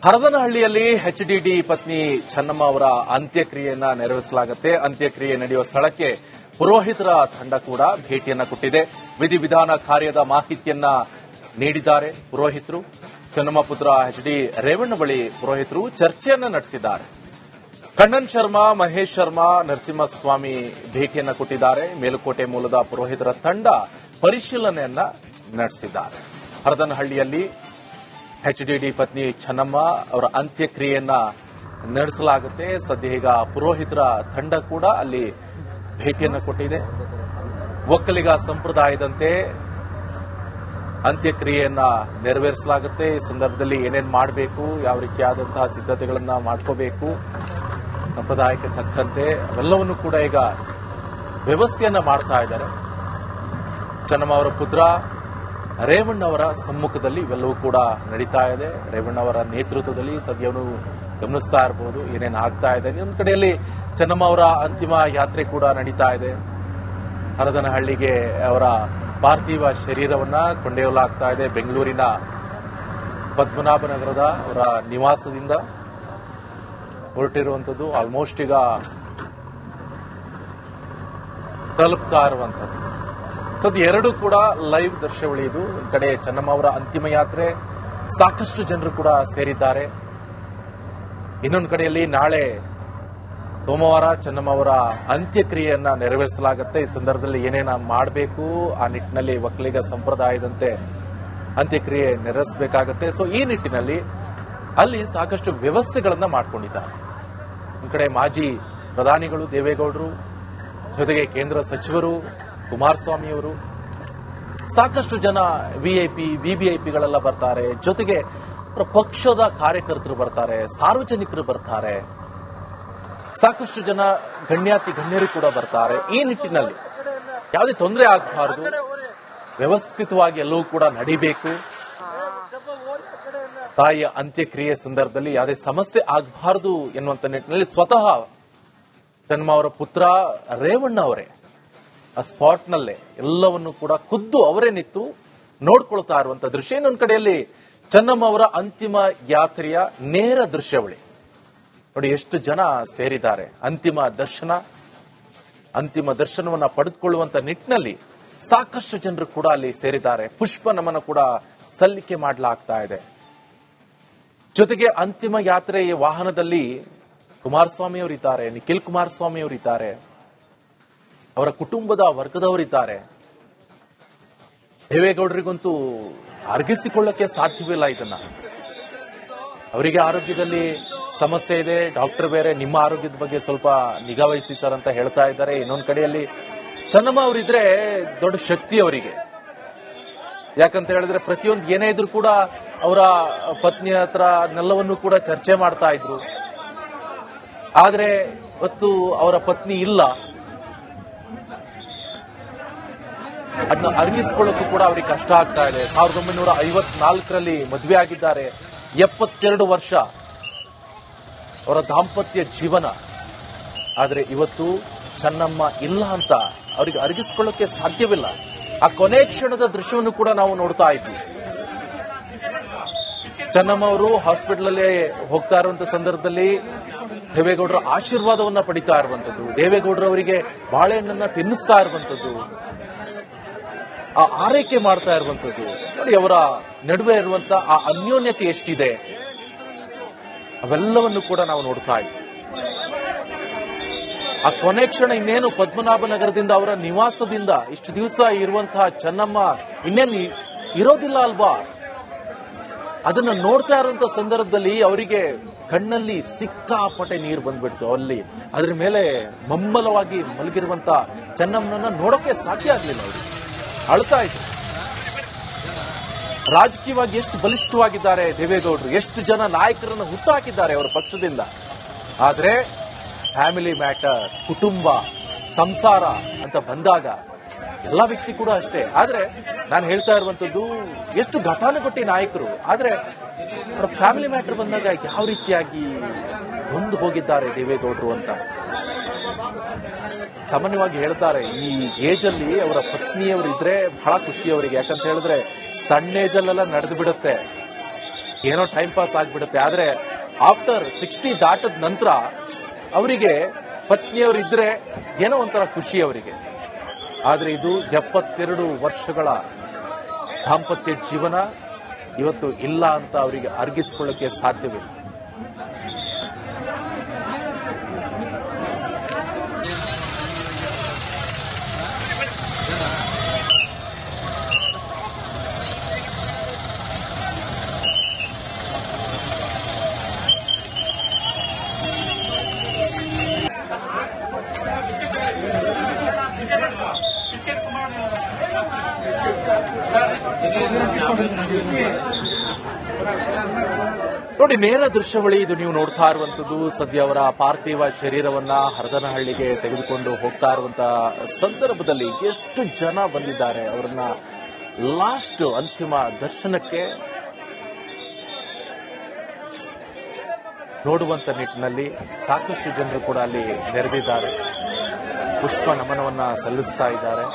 ಹರದನಹಳ್ಳಿಯಲ್ಲಿ HDD ಪತ್ನಿ ಚೆನ್ನಮ್ಮ ಅವರ ಅಂತ್ಯಕ್ರಿಯೆಯನ್ನ ನೆರವೇರಿಸಲಾಗುತ್ತೆ. ಅಂತ್ಯಕ್ರಿಯೆ ನಡೆಯುವ ಸ್ಥಳಕ್ಕೆ ಪುರೋಹಿತರ ತಂಡ ಕೂಡ ಭೇಟಿಯನ್ನ ಕೊಟ್ಟಿದೆ. ವಿಧಿವಿಧಾನ ಕಾರ್ಯದ ಮಾಹಿತಿಯನ್ನ ನೀಡಿದ್ದಾರೆ ಪುರೋಹಿತರು. ಚೆನ್ನಮ್ಮ ಪುತ್ರ ಎಚ್ಡಿ ರೇವಣ್ಣ ಬಳಿ ಪುರೋಹಿತರು ಚರ್ಚೆಯನ್ನ ನಡೆಸಿದ್ದಾರೆ. ಕಣ್ಣನ್ ಶರ್ಮಾ, ಮಹೇಶ್ ಶರ್ಮಾ, ನರಸಿಂಹಸ್ವಾಮಿ ಭೇಟಿಯನ್ನ ಕೊಟ್ಟಿದ್ದಾರೆ. ಮೇಲುಕೋಟೆ ಮೂಲದ ಪುರೋಹಿತರ ತಂಡ ಪರಿಶೀಲನೆಯನ್ನ ನಡೆಸಿದ್ದಾರೆ. ಹರದನಹಳ್ಳಿಯಲ್ಲಿ ಎಚ್ಡಿಡಿ ಪತ್ನಿ ಚೆನ್ನಮ್ಮ ಅವರ ಅಂತ್ಯಕ್ರಿಯೆಯನ್ನ ನಡೆಸಲಾಗುತ್ತೆ. ಸದ್ಯ ಈಗ ಪುರೋಹಿತರ ತಂಡ ಕೂಡ ಅಲ್ಲಿ ಭೇಟಿಯನ್ನ ಕೊಟ್ಟಿದೆ. ಒಕ್ಕಲಿಗ ಸಂಪ್ರದಾಯದಂತೆ ಅಂತ್ಯಕ್ರಿಯೆಯನ್ನ ನೆರವೇರಿಸಲಾಗುತ್ತೆ. ಈ ಸಂದರ್ಭದಲ್ಲಿ ಏನೇನು ಮಾಡಬೇಕು, ಯಾವ ರೀತಿಯಾದಂತಹ ಸಿದ್ಧತೆಗಳನ್ನ ಮಾಡ್ಕೋಬೇಕು, ಸಂಪ್ರದಾಯಕ್ಕೆ ತಕ್ಕಂತೆ ಅವೆಲ್ಲವನ್ನು ಕೂಡ ಈಗ ವ್ಯವಸ್ಥೆಯನ್ನ ಮಾಡ್ತಾ ಇದ್ದಾರೆ. ಚೆನ್ನಮ್ಮ ಅವರ ಪುತ್ರ ರೇವಣ್ಣ ಅವರ ಸಮ್ಮುಖದಲ್ಲಿ ಇವೆಲ್ಲವೂ ಕೂಡ ನಡೀತಾ ಇದೆ. ರೇವಣ್ಣ ಅವರ ನೇತೃತ್ವದಲ್ಲಿ ಸದ್ಯವನ್ನು ಗಮನಿಸ್ತಾ ಇರಬಹುದು ಏನೇನು ಆಗ್ತಾ ಇದೆ. ಇನ್ನೊಂದು ಕಡೆಯಲ್ಲಿ ಚೆನ್ನಮ್ಮ ಅವರ ಅಂತಿಮ ಯಾತ್ರೆ ಕೂಡ ನಡೀತಾ ಇದೆ. ಹರದನಹಳ್ಳಿಗೆ ಅವರ ಪಾರ್ಥಿವ ಶರೀರವನ್ನ ಕೊಂಡೊಯ್ಯಲಾಗ್ತಾ ಇದೆ. ಬೆಂಗಳೂರಿನ ಪದ್ಮನಾಭನಗರದ ಅವರ ನಿವಾಸದಿಂದ ಹೊರಟಿರುವಂಥದ್ದು ಆಲ್ಮೋಸ್ಟ್ ಈಗ ತಲುಪ್ತಾ ಇರುವಂಥದ್ದು. ಸದ್ಯ ಎರಡೂ ಕೂಡ ಲೈವ್ ದೃಶ್ಯಾವಳಿ ಇದು. ಈ ಕಡೆ ಚೆನ್ನಮ್ಮ ಅವರ ಅಂತಿಮ ಯಾತ್ರೆ, ಸಾಕಷ್ಟು ಜನರು ಕೂಡ ಸೇರಿದ್ದಾರೆ. ಇನ್ನೊಂದು ಕಡೆಯಲ್ಲಿ ನಾಳೆ ಸೋಮವಾರ ಚೆನ್ನಮ್ಮ ಅವರ ಅಂತ್ಯಕ್ರಿಯೆಯನ್ನ ನೆರವೇರಿಸಲಾಗುತ್ತೆ. ಈ ಸಂದರ್ಭದಲ್ಲಿ ಏನೇನ ಮಾಡಬೇಕು, ಆ ನಿಟ್ಟಿನಲ್ಲಿ ಒಕ್ಕಲಿಗ ಸಂಪ್ರದಾಯದಂತೆ ಅಂತ್ಯಕ್ರಿಯೆ ನೆರವೇರಿಸಬೇಕಾಗುತ್ತೆ. ಸೊ ಈ ನಿಟ್ಟಿನಲ್ಲಿ ಅಲ್ಲಿ ಸಾಕಷ್ಟು ವ್ಯವಸ್ಥೆಗಳನ್ನ ಮಾಡಿಕೊಂಡಿದ್ದಾರೆ. ಒಂದು ಕಡೆ ಮಾಜಿ ಪ್ರಧಾನಿಗಳು ದೇವೇಗೌಡರು, ಜೊತೆಗೆ ಕೇಂದ್ರ ಸಚಿವರು ಕುಮಾರಸ್ವಾಮಿ ಅವರು, ಸಾಕಷ್ಟು ಜನ ವಿಐಪಿ ವಿಬಿಐಪಿಗಳೆಲ್ಲ ಬರ್ತಾರೆ. ಜೊತೆಗೆ ಪಕ್ಷದ ಕಾರ್ಯಕರ್ತರು ಬರ್ತಾರೆ, ಸಾರ್ವಜನಿಕರು ಬರ್ತಾರೆ, ಸಾಕಷ್ಟು ಜನ ಗಣ್ಯರು ಕೂಡ ಬರ್ತಾರೆ. ಈ ನಿಟ್ಟಿನಲ್ಲಿ ಯಾವುದೇ ತೊಂದರೆ ಆಗಬಾರದು, ವ್ಯವಸ್ಥಿತವಾಗಿ ಎಲ್ಲವೂ ಕೂಡ ನಡೀಬೇಕು. ತಾಯಿಯ ಅಂತ್ಯಕ್ರಿಯೆ ಸಂದರ್ಭದಲ್ಲಿ ಯಾವುದೇ ಸಮಸ್ಯೆ ಆಗಬಾರದು ಎನ್ನುವಂತ ನಿಟ್ಟಿನಲ್ಲಿ ಸ್ವತಃ ಚೆನ್ನಮ್ಮ ಅವರ ಪುತ್ರ ರೇವಣ್ಣ ಅವರೇ ಆ ಸ್ಪಾಟ್ನಲ್ಲೇ ಎಲ್ಲವನ್ನು ಕೂಡ ಖುದ್ದು ಅವರೇ ನಿಂತು ನೋಡ್ಕೊಳ್ತಾ ಇರುವಂತಹ ದೃಶ್ಯ. ಇನ್ನೊಂದು ಕಡೆಯಲ್ಲಿ ಚೆನ್ನಮ್ಮ ಅವರ ಅಂತಿಮ ಯಾತ್ರೆಯ ನೇರ ದೃಶ್ಯಾವಳಿ ನೋಡಿ, ಎಷ್ಟು ಜನ ಸೇರಿದ್ದಾರೆ. ಅಂತಿಮ ದರ್ಶನವನ್ನ ಪಡೆದುಕೊಳ್ಳುವಂತ ನಿಟ್ಟಿನಲ್ಲಿ ಸಾಕಷ್ಟು ಜನರು ಕೂಡ ಅಲ್ಲಿ ಸೇರಿದ್ದಾರೆ. ಪುಷ್ಪ ನಮನ ಕೂಡ ಸಲ್ಲಿಕೆ ಮಾಡಲಾಗ್ತಾ ಇದೆ. ಜೊತೆಗೆ ಅಂತಿಮ ಯಾತ್ರೆಯ ವಾಹನದಲ್ಲಿ ಕುಮಾರಸ್ವಾಮಿ ಅವರಿದ್ದಾರೆ, ನಿಖಿಲ್ ಕುಮಾರಸ್ವಾಮಿ ಅವರಿದ್ದಾರೆ, ಅವರ ಕುಟುಂಬದ ವರ್ಗದವರಿದ್ದಾರೆ. ದೇವೇಗೌಡರಿಗಂತೂ ಅರ್ಗಿಸಿಕೊಳ್ಳಕ್ಕೆ ಸಾಧ್ಯವಿಲ್ಲ ಇದನ್ನ. ಅವರಿಗೆ ಆರೋಗ್ಯದಲ್ಲಿ ಸಮಸ್ಯೆ ಇದೆ, ಡಾಕ್ಟರ್ ಬೇರೆ ನಿಮ್ಮ ಆರೋಗ್ಯದ ಬಗ್ಗೆ ಸ್ವಲ್ಪ ನಿಗಾ ವಹಿಸಿ ಸರ್ ಅಂತ ಹೇಳ್ತಾ ಇದ್ದಾರೆ. ಇನ್ನೊಂದು ಕಡೆಯಲ್ಲಿ ಚೆನ್ನಮ್ಮ ಅವರಿದ್ರೆ ದೊಡ್ಡ ಶಕ್ತಿ ಅವರಿಗೆ. ಯಾಕಂತ ಹೇಳಿದ್ರೆ ಪ್ರತಿಯೊಂದು ಏನೇ ಇದ್ರು ಕೂಡ ಅವರ ಪತ್ನಿ ಹತ್ರ ಅದನ್ನೆಲ್ಲವನ್ನು ಕೂಡ ಚರ್ಚೆ ಮಾಡ್ತಾ ಇದ್ರು. ಆದ್ರೆ ಇವತ್ತು ಅವರ ಪತ್ನಿ ಇಲ್ಲ, ಅದನ್ನ ಅರ್ಗಿಸಿಕೊಳ್ಳಕ್ಕೂ ಕೂಡ ಅವರಿಗೆ ಕಷ್ಟ ಆಗ್ತಾ ಇದೆ. 1954ರಲ್ಲಿ ಮದುವೆ ಆಗಿದ್ದಾರೆ, 72 ವರ್ಷ ಅವರ ದಾಂಪತ್ಯ ಜೀವನ. ಆದ್ರೆ ಇವತ್ತು ಚೆನ್ನಮ್ಮ ಇಲ್ಲ ಅಂತ ಅವರಿಗೆ ಅರ್ಗಿಸಿಕೊಳ್ಳಕ್ಕೆ ಸಾಧ್ಯವಿಲ್ಲ. ಆ ಕೊನೆ ಕ್ಷಣದ ದೃಶ್ಯವನ್ನು ಕೂಡ ನಾವು ನೋಡ್ತಾ ಇದ್ವಿ. ಚೆನ್ನಮ್ಮ ಅವರು ಹಾಸ್ಪಿಟಲ್ ಅಲ್ಲಿ ಹೋಗ್ತಾ ಇರುವಂತ ಸಂದರ್ಭದಲ್ಲಿ ದೇವೇಗೌಡರ ಆಶೀರ್ವಾದವನ್ನ ಪಡಿತಾ ಇರುವಂತದ್ದು, ದೇವೇಗೌಡರವರಿಗೆ ಬಾಳೆಹಣ್ಣನ್ನ ತಿನ್ನಿಸ್ತಾ ಇರುವಂತದ್ದು, ಆ ಆರೈಕೆ ಮಾಡ್ತಾ ಇರುವಂತದ್ದು ನೋಡಿ. ಅವರ ನಡುವೆ ಇರುವಂತ ಆ ಅನ್ಯೋನ್ಯತೆ ಎಷ್ಟಿದೆ ಅವೆಲ್ಲವನ್ನು ಕೂಡ ನಾವು ನೋಡ್ತಾ ಇದ್ವಿ. ಆ ಕೊನೆ ಕ್ಷಣ ಇನ್ನೇನು ಪದ್ಮನಾಭನಗರದಿಂದ ಅವರ ನಿವಾಸದಿಂದ ಇಷ್ಟು ದಿವಸ ಇರುವಂತಹ ಚೆನ್ನಮ್ಮ ಇನ್ನೇನು ಇರೋದಿಲ್ಲ ಅಲ್ವಾ, ಅದನ್ನ ನೋಡ್ತಾ ಇರುವಂತ ಸಂದರ್ಭದಲ್ಲಿ ಅವರಿಗೆ ಕಣ್ಣಲ್ಲಿ ಸಿಕ್ಕಾಪಟ್ಟೆ ನೀರು ಬಂದ್ಬಿಡ್ತು. ಅಲ್ಲಿ ಅದ್ರ ಮೇಲೆ ಮಮ್ಮಲವಾಗಿ ಮಲಗಿರುವಂತ ಚೆನ್ನಮ್ಮನನ್ನ ನೋಡೋಕೆ ಸಾಧ್ಯ ಆಗ್ಲಿಲ್ಲ. ಅವರು ಅಳ್ತಾ ಇದ್ರು. ರಾಜಕೀಯವಾಗಿ ಎಷ್ಟು ಬಲಿಷ್ಠವಾಗಿದ್ದಾರೆ ದೇವೇಗೌಡರು, ಎಷ್ಟು ಜನ ನಾಯಕರನ್ನು ಹುಟ್ಟಾಕಿದ್ದಾರೆ ಅವರ ಪಕ್ಷದಿಂದ. ಆದ್ರೆ ಫ್ಯಾಮಿಲಿ ಮ್ಯಾಟರ್, ಕುಟುಂಬ, ಸಂಸಾರ ಅಂತ ಬಂದಾಗ ಎಲ್ಲ ವ್ಯಕ್ತಿ ಕೂಡ ಅಷ್ಟೇ. ಆದ್ರೆ ನಾನು ಹೇಳ್ತಾ ಇರುವಂತದ್ದು ಎಷ್ಟು ಘಟಾನುಘಟಿ ನಾಯಕರು, ಆದ್ರೆ ಅವರ ಫ್ಯಾಮಿಲಿ ಮ್ಯಾಟರ್ ಬಂದಾಗ ಯಾವ ರೀತಿಯಾಗಿ ಹೊಂದು ಹೋಗಿದ್ದಾರೆ ದೇವೇಗೌಡರು ಅಂತ. ಸಾಮಾನ್ಯವಾಗಿ ಹೇಳ್ತಾರೆ ಈ ಏಜ್ ಅಲ್ಲಿ ಅವರ ಪತ್ನಿಯವರು ಇದ್ರೆ ಬಹಳ ಖುಷಿ ಅವರಿಗೆ. ಯಾಕಂತ ಹೇಳಿದ್ರೆ ಸಣ್ಣ ಏಜ್ ಅಲ್ಲೆಲ್ಲ ನಡೆದು ಬಿಡುತ್ತೆ. ಏನೋ ಟೈಮ್ ಪಾಸ್ ಆಗ್ಬಿಡುತ್ತೆ. ಆದ್ರೆ ಆಫ್ಟರ್ 60 ದಾಟದ ನಂತರ ಅವರಿಗೆ ಪತ್ನಿಯವರಿದ್ರೆ ಏನೋ ಒಂಥರ ಖುಷಿ ಅವರಿಗೆ. ಆದ್ರೆ ಇದು 72 ವರ್ಷಗಳ ದಾಂಪತ್ಯ ಜೀವನ ಇವತ್ತು ಇಲ್ಲ ಅಂತ ಅವರಿಗೆ ಅರ್ಗಿಸಿಕೊಳ್ಳಕ್ಕೆ ಸಾಧ್ಯವಿಲ್ಲ. ನೋಡಿ, ನೇರ ದೃಶ್ಯಾವಳಿ ಇದು ನೀವು ನೋಡ್ತಾ ಇರುವಂತದ್ದು. ಸದ್ಯ ಅವರ ಪಾರ್ಥಿವ ಶರೀರವನ್ನ ಹರದನಹಳ್ಳಿಗೆ ತೆಗೆದುಕೊಂಡು ಹೋಗ್ತಾ ಇರುವಂತಹ ಸಂದರ್ಭದಲ್ಲಿ ಎಷ್ಟು ಜನ ಬಂದಿದ್ದಾರೆ ಅವರನ್ನ ಲಾಸ್ಟ್ ಅಂತಿಮ ದರ್ಶನಕ್ಕೆ ನೋಡುವಂತ ನಿಟ್ಟಿನಲ್ಲಿ ಸಾಕಷ್ಟು ಜನರು ಕೂಡ ಅಲ್ಲಿ ನೆರೆದಿದ್ದಾರೆ, ಪುಷ್ಪ ನಮನವನ್ನ ಸಲ್ಲಿಸ್ತಾ ಇದ್ದಾರೆ.